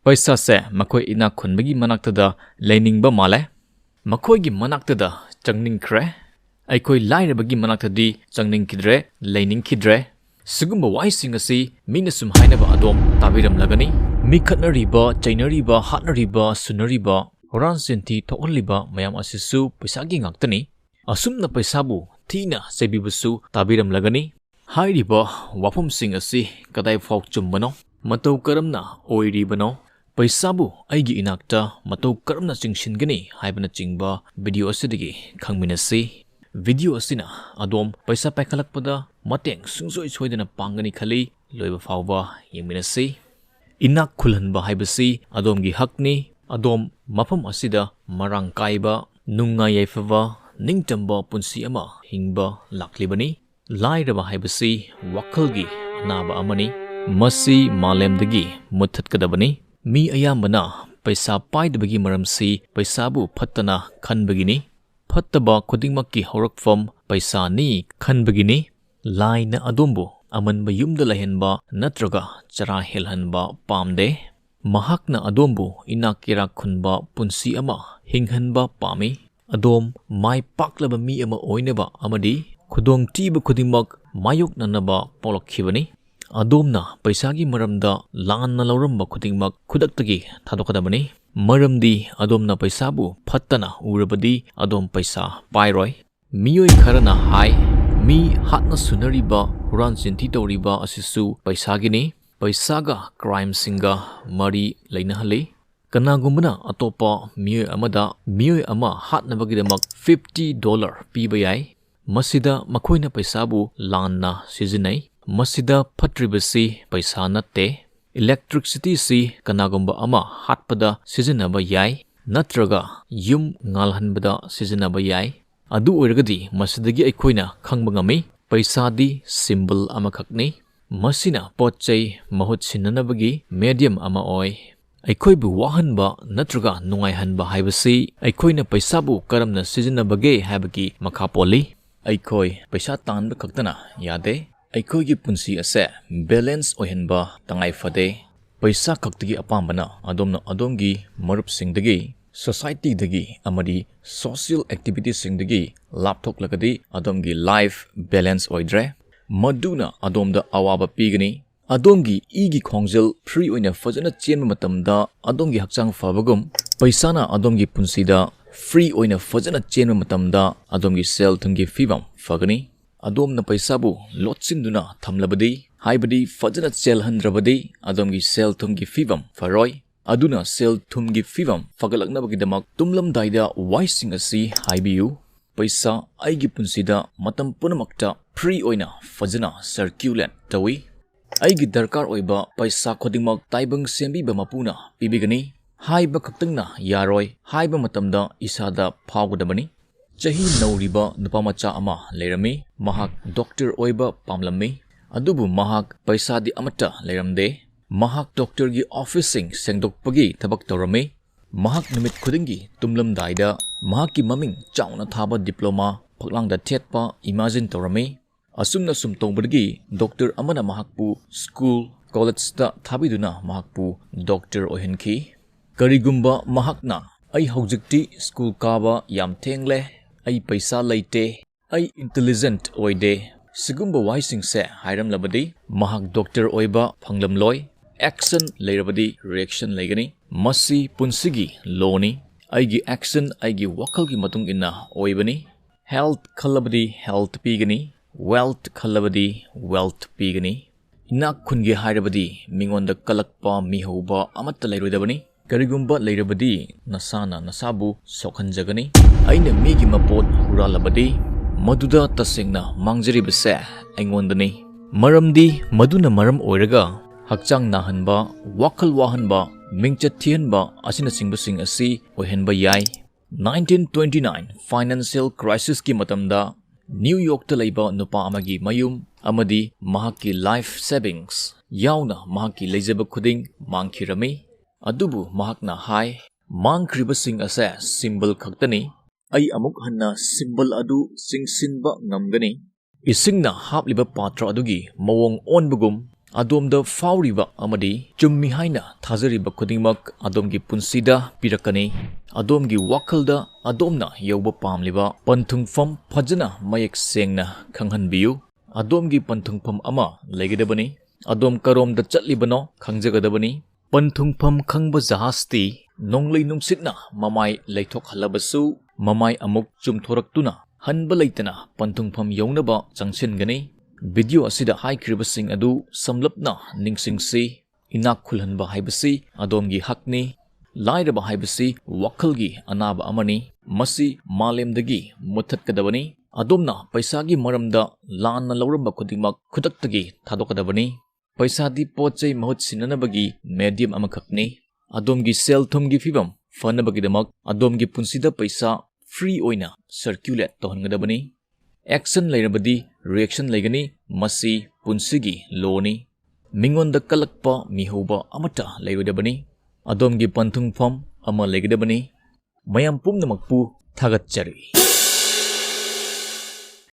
Peisa se makoi ina khunbagi manaktada leiningba male. Makoi gi manaktada changningkhre. Aikoi lairabagi manaktadi changningkidre leiningkidre. Sigumba waising asi mina sum hainaba adom tabiramlagani. Mi khatnariba chainariba hatnariba sunariba horan sinti thokhliba mayam asisu paisagi ngaktani. Asumna paisabu thina sebibusu tabiramlagani. Hairiba wafumsing asi kadai fauk chumbano matau karamna oiribano. Paisabu aigi inakta matau karamna chingsingani haibana chingba video asidagi khangminasi. Video asina adom paisa paikhalakpada mateng sungsoi soidana pangani khali loiba fawba yengminasi. Inak khulhanba haibasi adomgi hakni. Adom mafam asida marang kaiba nungai yaifava ningtamba punsi ama hingba laklibani. Lairaba haibasi wakhalgi anaba amani. Masi malemdagi muthatkadabani. Mi ayambana paisa paidabagi maramsi paisabu phattana khanbagini. Phattaba khudingmakki horakfam paisa ni khanbagini. Laina adombu amanba yumda lahenba natraga chara helhanba pamde. Mahakna adombu inakira khunba punsi ama hinghanba pami. Adom mai paklaba mi ama oinaba amadi khudong tiba khudingmak mayok nanaba polokhibani. Adomna paisagi maramda lanna lauramba khudingmak khudaktagi thadokadabani. Maramdi adomna paisabu phattana urabadi adom paisa pairoi. Miyoi kharana hai mi hatna sunariba huran sinti toriba asisu paisagini. Paisaga crime singa mari lainahali. Kanagumbana atopa miyoi ama hatnabagidamak $50 pibayai. Masida makoina paisabu lanna sizinai. Masida phatribasi paisa natte. Electricity si kanagumba ama hatpada sizinaba yai. Natraga yum ngalhanbada sizinaba yai. Adu oiragadi masidagi aikoina khangbangami. Paisadi symbol amakhakni. Masina potchai mahut sinanabagi medium ama oi. Aikoibu wahanba natraga nungaihanba haibasi aikoina paisabu karamna sizinabage haibagi makhapoli. Aikoi paisa tanba khaktana yade. Aikoigi punsi ase balance ohenba tangai fade. Paisa khaktagi apambana adomna adomgi marupsingdagi society dagi amadi social activities singdagi laptop lagadi adomgi life balance oidre. Maduna adomda awaba pigani. Adomgi igi khongjel free oina fajana chenba matamda adomgi hakchang fabagum paisana adomgi punsida free oina fajana chenba matamda adomgi sel thungi fibam fagani. Adomna paisabu lotsinduna thamlabadi haibadi fajana chelhandrabadi adomgi sel thumgi fibam faroi. Aduna sel thumgi fibam fagalaknabagidamak tumlamdaida waising asi haibiyu. Paisa aigi punsida matam punamakta free oina fajana circulate tawi. Aigi darkar oiba paisa khodingmak taibang sembiba mapuna pibigani. Haiba khaktangna yaroi haiba matamda isada phawgadabani. Chahi nauriba nupamacha ama leirami. Mahak doctor oiba pamlammi. Adubu mahak paisadi amata leiramde. Mahak doctor gi officing sengdokpagi thabak tawrami. Mahak numit khudingi tumlamdaida mahakki maming chauna thaba diploma phaklangda thetpa imagine tawrami. Asumna sum tawbadagi doctor amana mahakpu school college ta thabiduna mahakpu doctor ohenki. Karigumba mahakna ai haujikti school kaba yam thengle. Ai paisa laite. Ai intelligent oide. Sigumba waising se hairam labadi. Mahak doctor oiba phanglamloi. Action leirabadi reaction leigani. Masi punsigi loni. Aigi action aigi wakalgi matung inna oibani. Health khalabadi health pigani. Wealth khalabadi wealth pigani. Inak khungi hairabadi mingonda kalakpa mihauba amatta leirodabani. Karigumba leirabadi nasana nasabu sokhanjagani. Aina migi mapot huralabadi maduda tasengna mangjribase aingondani. Maramdi maduna maram oiraga hakchang nahanba wakal wahanba mingchat thianba asina singbasing asi ohenba yai. 1929 financial crisis ki matamda New York ta leiba nupa amagi mayum amadi mahakki life savings yauna mahakki leijaba khuding mangkhirami. Adubu mahakna hai mangkribasing ase symbol khaktani. Ai amuk hanna symbol adu singsinba ngamgani. Isingna hapliba patra adugi mawong onbugum ꯑꯗꯣꯝꯗ ꯐꯥꯎꯔꯤꯕ ꯑꯃꯗꯤ ꯆꯨꯝꯃꯤ ꯍꯥꯏꯅ ꯊꯥꯖꯔꯤꯕ ꯈꯨꯗꯤꯡꯃꯛ ꯑꯗꯣꯝꯒꯤ ꯄꯨꯟꯁꯤꯗ ꯄꯤꯔꯛꯀꯅꯤ꯫ ꯑꯗꯣꯝꯒꯤ ꯋꯥꯈꯜꯗ ꯑꯗꯣꯝꯅ ꯌꯧꯕ ꯄꯥꯝꯂꯤꯕ ꯄꯟꯊꯨꯡꯐꯝ ꯐꯖꯅ ꯃꯌꯦꯛ ꯁꯦꯡꯅ ꯈꯪꯍꯟꯕꯤꯌꯨ꯫ ꯑꯗꯣꯝꯒꯤ ꯄꯟꯊꯨꯡꯐꯝ ꯑꯃ ꯂꯩꯒꯗꯕꯅꯤ꯫ ꯑꯗꯣꯝ ꯀꯔꯣꯝꯗ ꯆꯠꯂꯤꯕꯅꯣ ꯈꯪꯖꯒꯗꯕꯅꯤ꯫ ꯄꯟꯊꯨꯡꯐꯝ ꯈꯪꯕ ꯖꯍꯥꯖꯇꯤ ꯅꯣꯡꯂꯩ ꯅꯨꯡꯁꯤꯠꯅ ꯃꯃꯥꯏ ꯂꯩꯊꯣꯛꯍꯜꯂꯕꯁꯨ ꯃꯃꯥꯏ ꯑꯃꯨꯛ ꯆꯨꯝꯊꯣꯔꯛꯇꯨꯅ ꯍꯟꯕ ꯂꯩꯇꯅ ꯄꯟꯊꯨꯡꯐꯝ ꯌꯧꯅꯕ ꯆꯪꯁꯤꯟꯒꯅꯤ꯫ ꯚꯤꯗꯤꯑꯣ ꯑꯁꯤꯗ ꯍꯥꯏꯈ꯭ꯔꯤꯕꯁꯤꯡ ꯑꯗꯨ ꯁꯝꯂꯞꯅ ꯅꯤꯡꯁꯤꯡꯁꯤ꯫ ꯏꯅꯥꯛ ꯈꯨꯜꯍꯟꯕ ꯍꯥꯏꯕꯁꯤ ꯑꯗꯣꯝꯒꯤ ꯍꯛꯅꯤ꯫ ꯂꯥꯏꯔꯕ ꯍꯥꯏꯕꯁꯤ ꯋꯥꯈꯜꯒꯤ ꯑꯅꯥꯕ ꯑꯃꯅꯤ꯫ ꯃꯁꯤ ꯃꯥꯂꯦꯝꯗꯒꯤ ꯃꯨꯠꯊꯠꯀꯗꯕꯅꯤ꯫ ꯑꯗꯣꯝꯅ ꯄꯩꯁꯥꯒꯤ ꯃꯔꯝꯗ ꯂꯥꯟꯅ ꯂꯧꯔꯝꯕ ꯈꯨꯗꯤꯡꯃꯛ ꯈꯨꯗꯛꯇꯒꯤ ꯊꯥꯗꯣꯛꯀꯗꯕꯅꯤ꯫ ꯄꯩꯁꯥꯗꯤ ꯄꯣꯠ ꯆꯩ ꯃꯍꯨꯠ ꯁꯤꯟꯅꯅꯕꯒꯤ ꯃꯦꯗꯤꯌꯝ ꯑꯃꯈꯛꯅꯤ꯫ ꯑꯗꯣꯝꯒꯤ ꯁꯦꯜ ꯊꯨꯝꯒꯤ ꯐꯤꯕꯝ ꯐꯅꯕꯒꯤꯗꯃꯛ ꯑꯗꯣꯝꯒꯤ ꯄꯨꯟꯁꯤꯗ ꯄꯩꯁꯥ ꯐ꯭ꯔꯤ ꯑꯣꯏꯅ ꯁꯔꯀ꯭ꯌꯨꯂꯦꯠ ꯇꯧꯍꯟꯒꯗꯕꯅꯤ꯫ ꯑꯦꯛꯁꯟ ꯂꯩꯔꯕꯗꯤ ꯔꯤꯑꯦꯛꯁꯟ ꯂꯩꯒꯅꯤ꯫ ꯃꯁꯤ ꯄꯨꯟꯁꯤꯒꯤ ꯂꯣꯅꯤ꯫ ꯃꯤꯉꯣꯟꯗ ꯀꯜꯂꯛꯄ ꯃꯤꯍꯧꯕ ꯑꯃꯠꯇ ꯂꯩꯔꯣꯏꯗꯕꯅꯤ꯫ ꯑꯗꯣꯝꯒꯤ ꯄꯟꯊꯨꯡꯐꯝ ꯑꯃ ꯂꯩꯒꯗꯕꯅꯤ꯫ ꯃꯌꯥꯝ ꯄꯨꯝꯅꯃꯛꯄꯨ ꯊꯥꯒꯠꯆꯔꯤ꯫